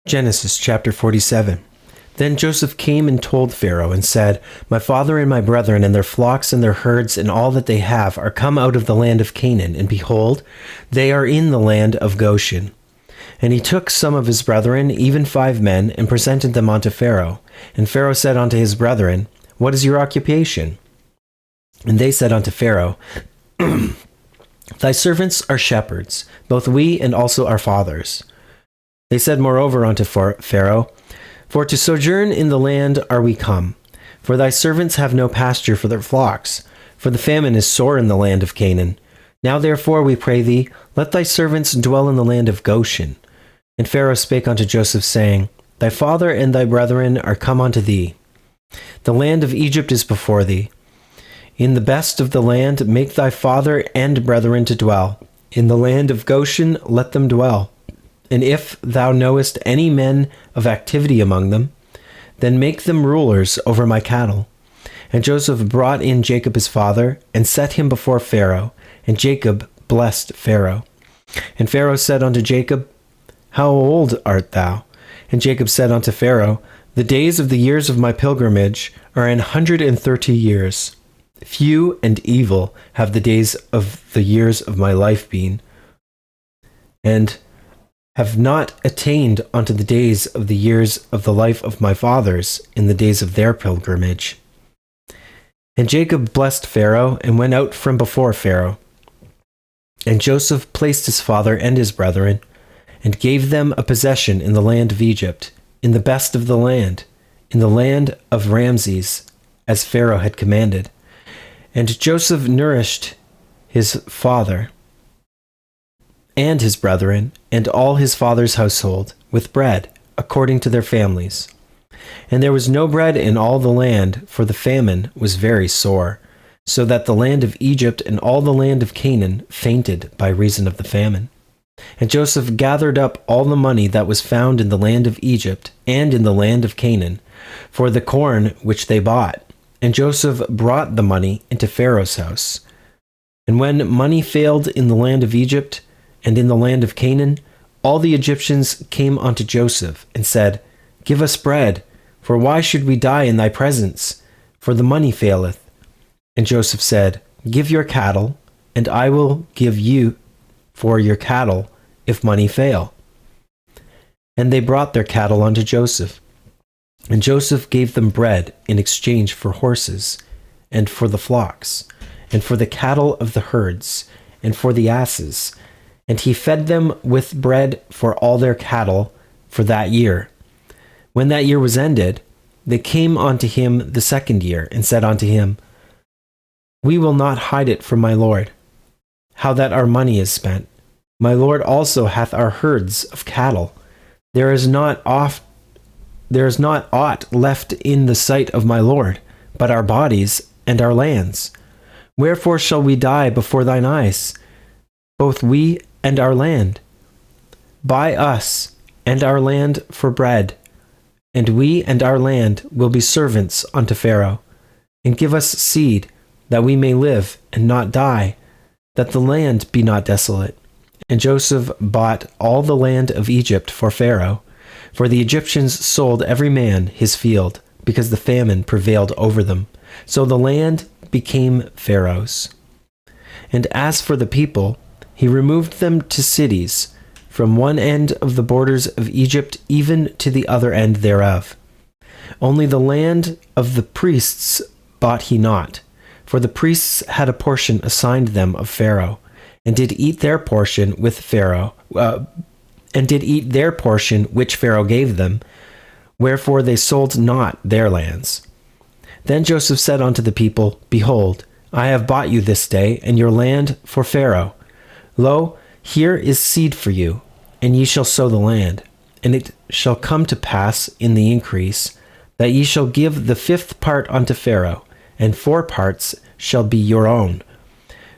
Genesis chapter 47. Then Joseph came and told Pharaoh and said, My father and my brethren and their flocks and their herds and all that they have are come out of the land of Canaan, and behold, they are in the land of Goshen. And he took some of his brethren, even 5 men, and presented them unto Pharaoh. And Pharaoh said unto his brethren, What is your occupation? And they said unto Pharaoh, Thy servants are shepherds, both we and also our fathers. They said moreover unto Pharaoh, For to sojourn in the land are we come. For thy servants have no pasture for their flocks, for the famine is sore in the land of Canaan. Now therefore, we pray thee, let thy servants dwell in the land of Goshen. And Pharaoh spake unto Joseph, saying, Thy father and thy brethren are come unto thee. The land of Egypt is before thee. In the best of the land make thy father and brethren to dwell. In the land of Goshen let them dwell. And if thou knowest any men of activity among them, then make them rulers over my cattle. And Joseph brought in Jacob his father, and set him before Pharaoh, and Jacob blessed Pharaoh. And Pharaoh said unto Jacob, How old art thou? And Jacob said unto Pharaoh, The days of the years of my pilgrimage are 130 years. Few and evil have the days of the years of my life been, and have not attained unto the days of the years of the life of my fathers in the days of their pilgrimage. And Jacob blessed Pharaoh, and went out from before Pharaoh. And Joseph placed his father and his brethren, and gave them a possession in the land of Egypt, in the best of the land, in the land of Ramses, as Pharaoh had commanded. And Joseph nourished his father and his brethren, and all his father's household, with bread, according to their families. And there was no bread in all the land, for the famine was very sore, so that the land of Egypt and all the land of Canaan fainted by reason of the famine. And Joseph gathered up all the money that was found in the land of Egypt and in the land of Canaan, for the corn which they bought. And Joseph brought the money into Pharaoh's house. And when money failed in the land of Egypt, and in the land of Canaan, all the Egyptians came unto Joseph, and said, Give us bread, for why should we die in thy presence? For the money faileth. And Joseph said, Give your cattle, and I will give you for your cattle, if money fail. And they brought their cattle unto Joseph. And Joseph gave them bread in exchange for horses, and for the flocks, and for the cattle of the herds, and for the asses. And he fed them with bread for all their cattle for that year. When that year was ended, they came unto him the second year, and said unto him, We will not hide it from my lord, how that our money is spent. My lord also hath our herds of cattle. There is not aught left in the sight of my lord, but our bodies and our lands. Wherefore shall we die before thine eyes, both we and our land? Buy us and our land for bread, and we and our land will be servants unto Pharaoh. And give us seed, that we may live and not die, that the land be not desolate. And Joseph bought all the land of Egypt for Pharaoh, for the Egyptians sold every man his field, because the famine prevailed over them. So the land became Pharaoh's. And as for the people, he removed them to cities, from one end of the borders of Egypt even to the other end thereof. Only the land of the priests bought he not, for the priests had a portion assigned them of Pharaoh, and did eat their portion with Pharaoh, which Pharaoh gave them, wherefore they sold not their lands. Then Joseph said unto the people, Behold, I have bought you this day, and your land for Pharaoh. Lo, here is seed for you, and ye shall sow the land. And it shall come to pass in the increase, that ye shall give the 5th part unto Pharaoh, and 4 parts shall be your own,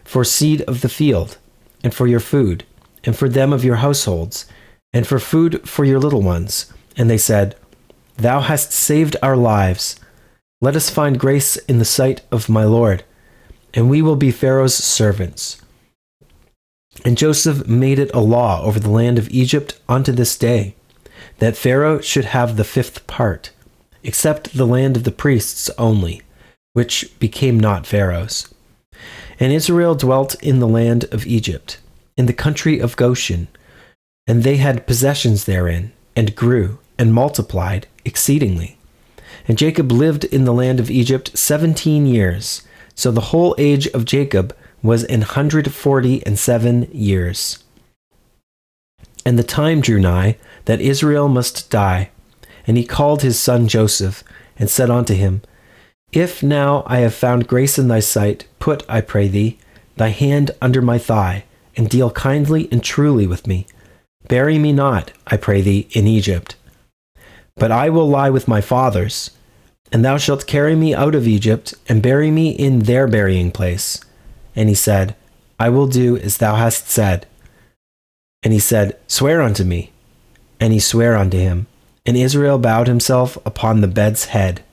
for seed of the field, and for your food, and for them of your households, and for food for your little ones. And they said, Thou hast saved our lives. Let us find grace in the sight of my lord, and we will be Pharaoh's servants. And Joseph made it a law over the land of Egypt unto this day, that Pharaoh should have the fifth part, except the land of the priests only, which became not Pharaoh's. And Israel dwelt in the land of Egypt, in the country of Goshen, and they had possessions therein, and grew, and multiplied exceedingly. And Jacob lived in the land of Egypt 17 years, so the whole age of Jacob was 147 years. And the time drew nigh that Israel must die, and he called his son Joseph, and said unto him, If now I have found grace in thy sight, put, I pray thee, thy hand under my thigh, and deal kindly and truly with me. Bury me not, I pray thee, in Egypt. But I will lie with my fathers, and thou shalt carry me out of Egypt, and bury me in their burying place. And he said, I will do as thou hast said. And he said, Swear unto me. And he sware unto him. And Israel bowed himself upon the bed's head.